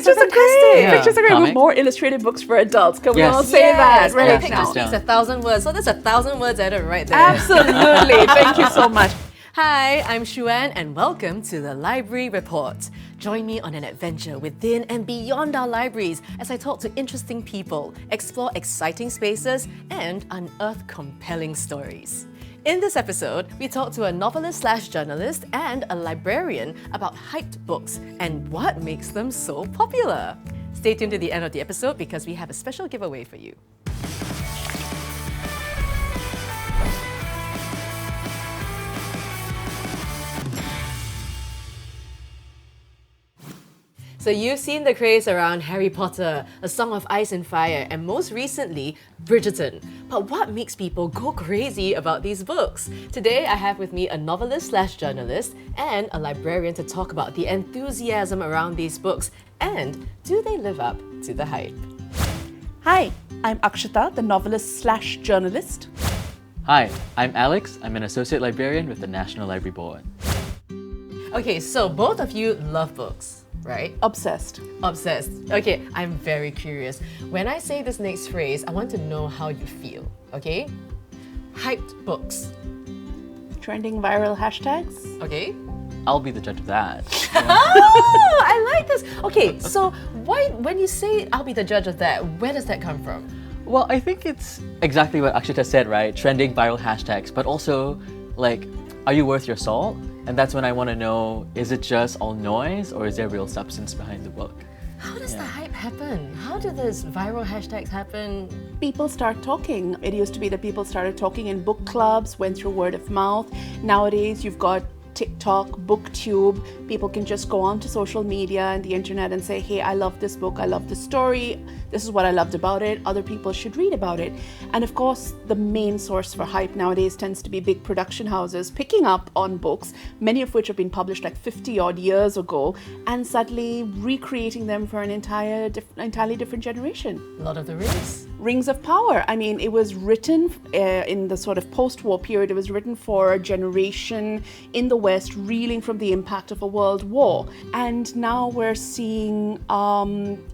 Pictures are great. Yeah. Pictures are great. Comic. With more illustrated books for adults. Can we Yes. all say that right And now? pictures now. speaks 1,000 words. So there's 1,000 words added right there. Absolutely. Thank you so much. Hi, I'm Shuan and welcome to the Library Report. Join me on an adventure within and beyond our libraries as I talk to interesting people, explore exciting spaces, and unearth compelling stories. In this episode, we talk to a novelist/journalist and a librarian about hyped books and what makes them so popular. Stay tuned to the end of the episode because we have a special giveaway for you. So you've seen the craze around Harry Potter, A Song of Ice and Fire, and most recently, Bridgerton. But what makes people go crazy about these books? Today, I have with me a novelist/journalist and a librarian to talk about the enthusiasm around these books and do they live up to the hype? Hi, I'm Akshita, the novelist/journalist. Hi, I'm Alex. I'm an Associate Librarian with the National Library Board. Okay, so both of you love books, right? Obsessed. Obsessed. Okay, I'm very curious. When I say this next phrase, I want to know how you feel, okay? Hyped books, Trending viral hashtags. okay? I'll be the judge of that. Oh, I like this. Okay, so why, when you say I'll be the judge of that, where does that come from? Well, I think it's exactly what Akshita said, right? Trending viral hashtags, but also, like, are you worth your salt? And that's when I want to know, is it just all noise or is there real substance behind the book? How does the hype happen? How do these viral hashtags happen? People start talking. It used to be that people started talking in book clubs, went through word of mouth. Nowadays, you've got TikTok, BookTube. People can just go onto social media and the internet and say, hey, I love this book, I love this story, this is what I loved about it, other people should read about it. And of course, the main source for hype nowadays tends to be big production houses picking up on books, many of which have been published like 50 odd years ago, and suddenly recreating them for an entirely different generation. Lord of the Rings. Rings of Power. I mean, it was written in the sort of post-war period. It was written for a generation in the West reeling from the impact of a world war. And now we're seeing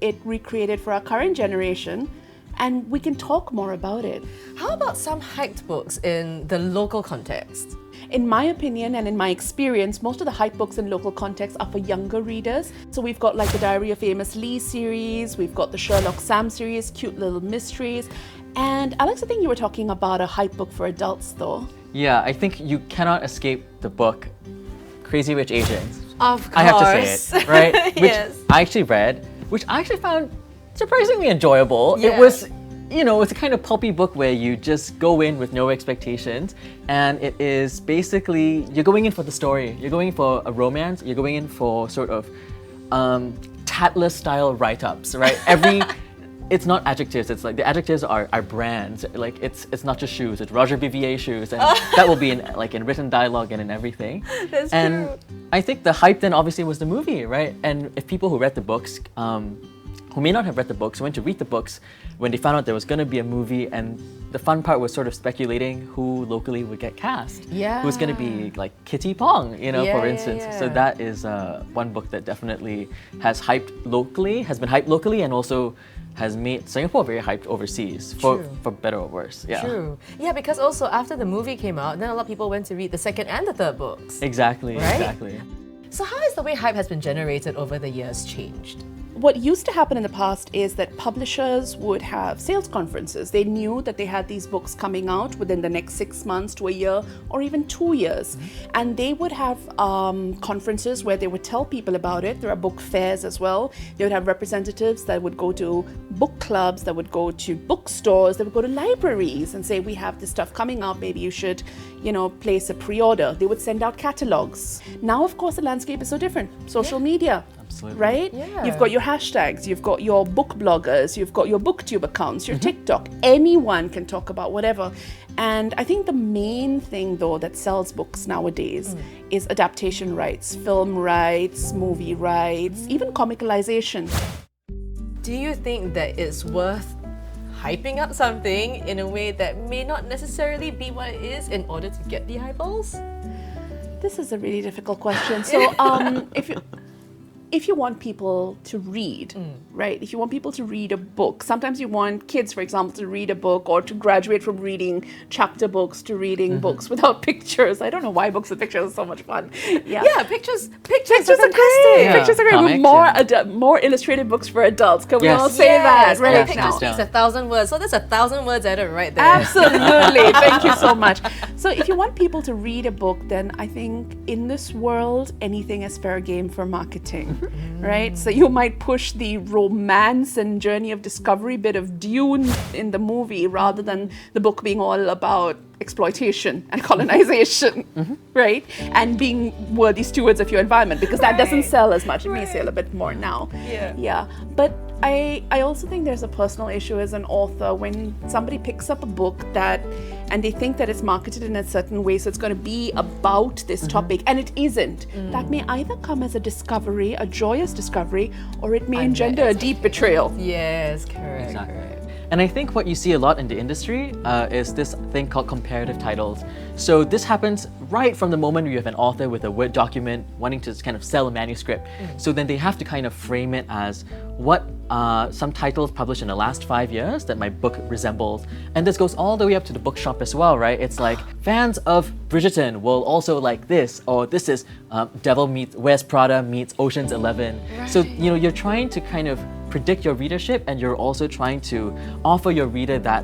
it recreated for our current generation, and we can talk more about it. How about some hyped books in the local context? In my opinion and in my experience, most of the hype books in local context are for younger readers. So we've got like the Diary of Amos Lee series, we've got the Sherlock Sam series, cute little mysteries. And Alex, I think you were talking about a hype book for adults though. Yeah, I think you cannot escape the book Crazy Rich Asians. Of course. I have to say it, right? Yes. Which I actually read, which I actually found surprisingly enjoyable. Yeah. It was, you know, it's a kind of pulpy book where you just go in with no expectations, and it is basically, you're going in for the story, you're going in for a romance, you're going in for sort of Tatler style write-ups, right? It's not adjectives, it's like the adjectives are brands. Like it's not just shoes, it's Roger BVA shoes, and that will be in written dialogue and in everything. That's and true. I think the hype then obviously was the movie, right? And if people who read the books, who may not have read the books, went to read the books when they found out there was going to be a movie, and the fun part was sort of speculating who locally would get cast. Yeah. Who's going to be like Kitty Pong, you know, Yeah, for yeah, instance. yeah. So that is one book that definitely has been hyped locally, and also has made Singapore very hyped overseas, for better or worse. Yeah. True. Yeah, because also after the movie came out, then a lot of people went to read the second and the third books. Exactly, Right? exactly. So how has the way hype has been generated over the years changed? What used to happen in the past is that publishers would have sales conferences. They knew that they had these books coming out within the next 6 months to a year or even 2 years. And they would have conferences where they would tell people about it. There are book fairs as well. They would have representatives that would go to book clubs, that would go to bookstores, that would go to libraries and say, we have this stuff coming up, maybe you should, place a pre-order. They would send out catalogs. Now, of course, the landscape is so different. Social media. Absolutely. Right? Yeah. You've got your hashtags, you've got your book bloggers, you've got your BookTube accounts, your TikTok. Anyone can talk about whatever. And I think the main thing, though, that sells books nowadays is adaptation rights, film rights, movie rights, even comicalization. Do you think that it's worth hyping up something in a way that may not necessarily be what it is in order to get the eyeballs? This is a really difficult question. So, if you if you want people to read, right? If you want people to read a book, sometimes you want kids, for example, to read a book or to graduate from reading chapter books to reading books without pictures. I don't know why books with pictures are so much fun. Yeah, pictures are Pictures fantastic. are great. Yeah. Pictures are great. With Comics, more illustrated books for adults. Can we Yes. all say that right and now? pictures speaks 1,000 words. So there's 1,000 words added right there. Absolutely. Thank you so much. So if you want people to read a book, then I think in this world, anything is fair game for marketing, right? So you might push the romance and journey of discovery bit of Dune in the movie rather than the book being all about exploitation and colonization, right? And being worthy stewards of your environment, because that doesn't sell as much. It may sell a bit more now. Yeah. But I also think there's a personal issue as an author when somebody picks up a book and they think that it's marketed in a certain way, so it's going to be about this topic, and it isn't. That may either come as a discovery, a joyous discovery, or it may engender a deep betrayal. Yes, correct. Exactly. correct. And I think what you see a lot in the industry is this thing called comparative titles. So this happens right from the moment you have an author with a Word document wanting to kind of sell a manuscript. So then they have to kind of frame it as what some titles published in the last 5 years that my book resembles. And this goes all the way up to the bookshop as well, right? It's like fans of Bridgerton will also like this, or this is Devil Wears Prada meets Ocean's 11. So, you know, you're trying to kind of predict your readership, and you're also trying to offer your reader that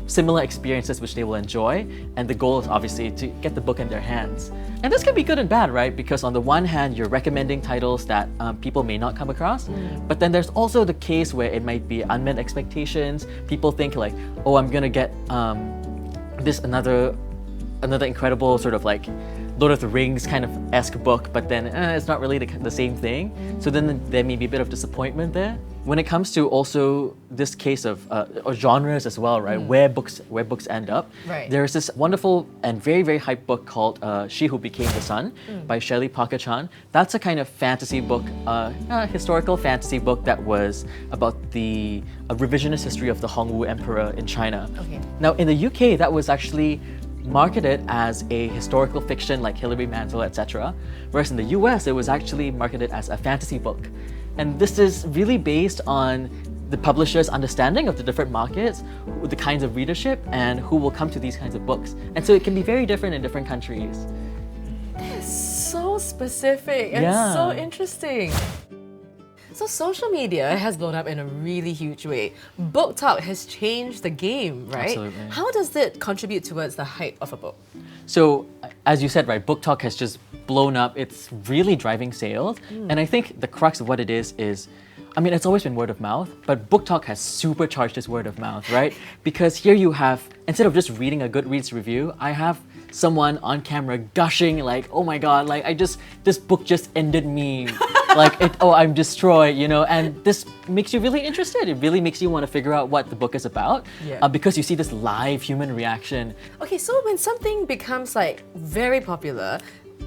similar experiences which they will enjoy, and the goal is obviously to get the book in their hands. And this can be good and bad, right? Because on the one hand, you're recommending titles that people may not come across, but then there's also the case where it might be unmet expectations. People think like, oh, I'm gonna get this another incredible sort of like Lord of the Rings kind of esque book, but then it's not really the same thing. So then there may be a bit of disappointment there. When it comes to also this case of or genres as well, right? Where books end up. Right. There's this wonderful and very, very hyped book called She Who Became the Sun by Shelley Parker Chan. That's a kind of fantasy book, historical fantasy book that was about the revisionist history of the Hongwu Emperor in China. Okay. Now in the UK, that was actually marketed as a historical fiction like Hilary Mantel, etc. Whereas in the US, it was actually marketed as a fantasy book. And this is really based on the publisher's understanding of the different markets, the kinds of readership, and who will come to these kinds of books. And so it can be very different in different countries. So specific and Yeah. so interesting. So social media has blown up in a really huge way. Book Talk has changed the game, right? Absolutely. How does it contribute towards the hype of a book? So, as you said, right, Book Talk has just blown up. It's really driving sales. And I think the crux of what it is, I mean, it's always been word of mouth, but Book Talk has supercharged this word of mouth, right? Because here you have, instead of just reading a Goodreads review, I have someone on camera gushing like, oh my God, like this book just ended me. I'm destroyed, you know, and this makes you really interested. It really makes you want to figure out what the book is about because you see this live human reaction. Okay, so when something becomes like very popular,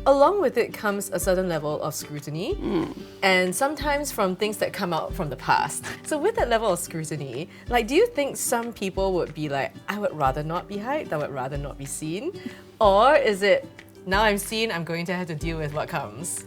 along with it comes a certain level of scrutiny, and sometimes from things that come out from the past. So with that level of scrutiny, like, do you think some people would be like, I would rather not be hyped, I would rather not be seen? Or is it, now I'm seen, I'm going to have to deal with what comes?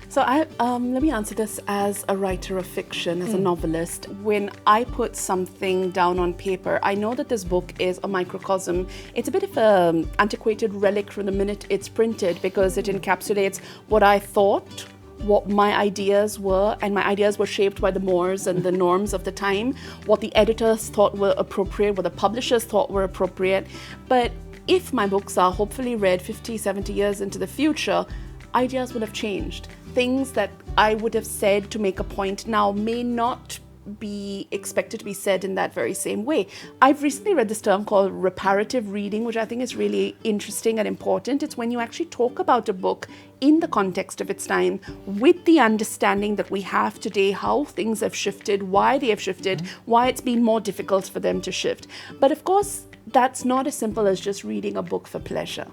So let me answer this as a writer of fiction, as a novelist. When I put something down on paper, I know that this book is a microcosm. It's a bit of an antiquated relic from the minute it's printed because it encapsulates what I thought, what my ideas were, and my ideas were shaped by the mores and the norms of the time, what the editors thought were appropriate, what the publishers thought were appropriate. But if my books are hopefully read 50, 70 years into the future, ideas will have changed. Things that I would have said to make a point now may not be expected to be said in that very same way. I've recently read this term called reparative reading, which I think is really interesting and important. It's when you actually talk about a book in the context of its time with the understanding that we have today, how things have shifted, why they have shifted, why it's been more difficult for them to shift. But of course, that's not as simple as just reading a book for pleasure.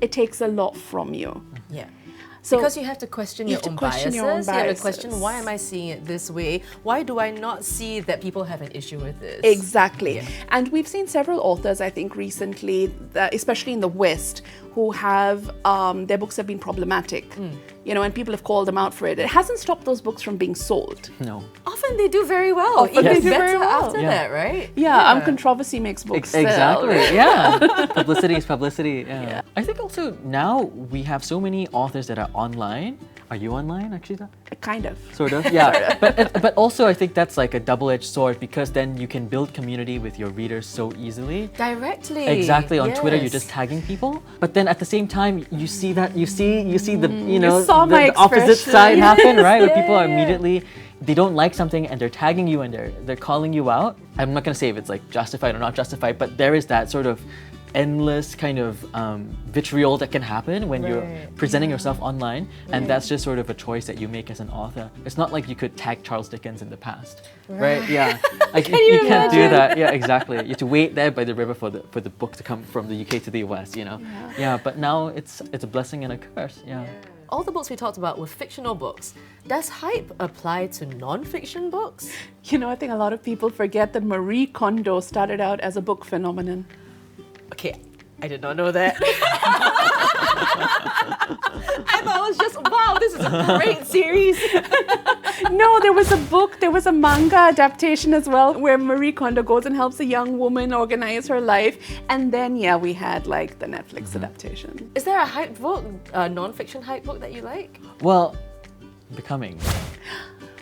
It takes a lot from you. Yeah. So because you have to question your own biases. You have to question, why am I seeing it this way? Why do I not see that people have an issue with this? Exactly. Yeah. And we've seen several authors, I think, recently, especially in the West, who have, their books have been problematic. and people have called them out for it. It hasn't stopped those books from being sold. No. Often they do very well. Often Even they do very better well. after that, right? Yeah, controversy makes books sell. Exactly. Yeah. Publicity is publicity. Yeah. I think also now we have so many authors that are online. Are you online, Akshita? Kind of. Sort of, yeah. But also I think that's like a double-edged sword, because then you can build community with your readers so easily. Directly. Exactly. On Twitter, you're yes. just tagging people, but then at the same time, you see the saw my the opposite expression. side happen, right? Where people are Yeah. immediately, they don't like something and they're tagging you and they're calling you out. I'm not gonna say if it's like justified or not justified, but there is that sort of endless kind of vitriol that can happen when you're Right. presenting yourself online, and that's just sort of a choice that you make as an author. It's not like you could tag Charles Dickens in the past, right? Yeah, like you can't do that. Yeah, exactly. You have to wait there by the river for the book to come from the UK to the US. Yeah. But now it's a blessing and a curse. Yeah. All the books we talked about were fictional books. Does hype apply to non-fiction books? I think a lot of people forget that Marie Kondo started out as a book phenomenon. Okay, I did not know that. I thought it was just, wow, this is a great series. No, there was a manga adaptation as well, where Marie Kondo goes and helps a young woman organize her life. And then, we had like the Netflix adaptation. Is there a hype book, a non-fiction hype book that you like? Well, Becoming.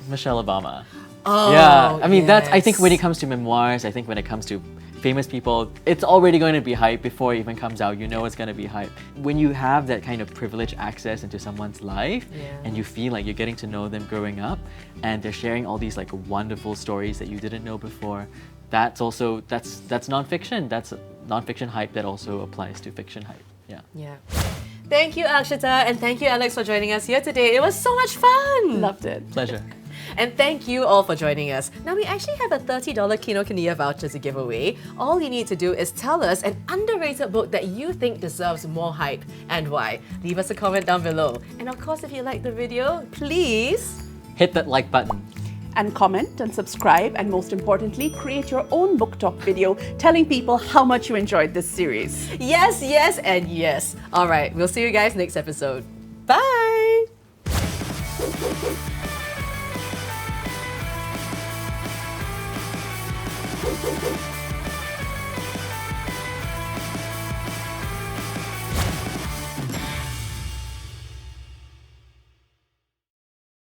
Michelle Obama. Oh, Yeah, I mean that's. I think yes. when it comes to memoirs, I think when it comes to famous people, it's already going to be hype before it even comes out. You know it's going to be hype. When you have that kind of privileged access into someone's life, and you feel like you're getting to know them growing up, and they're sharing all these like wonderful stories that you didn't know before, that's nonfiction. That's nonfiction hype that also applies to fiction hype. Yeah. Yeah. Thank you, Akshita, and thank you, Alex, for joining us here today. It was so much fun. Loved it. Pleasure. And thank you all for joining us. Now, we actually have a $30 Kinokuniya voucher to give away. All you need to do is tell us an underrated book that you think deserves more hype and why. Leave us a comment down below. And of course, if you like the video, please Hit that like button. And comment and subscribe, and most importantly, create your own book talk video telling people how much you enjoyed this series. yes, and yes. All right, we'll see you guys next episode. Bye.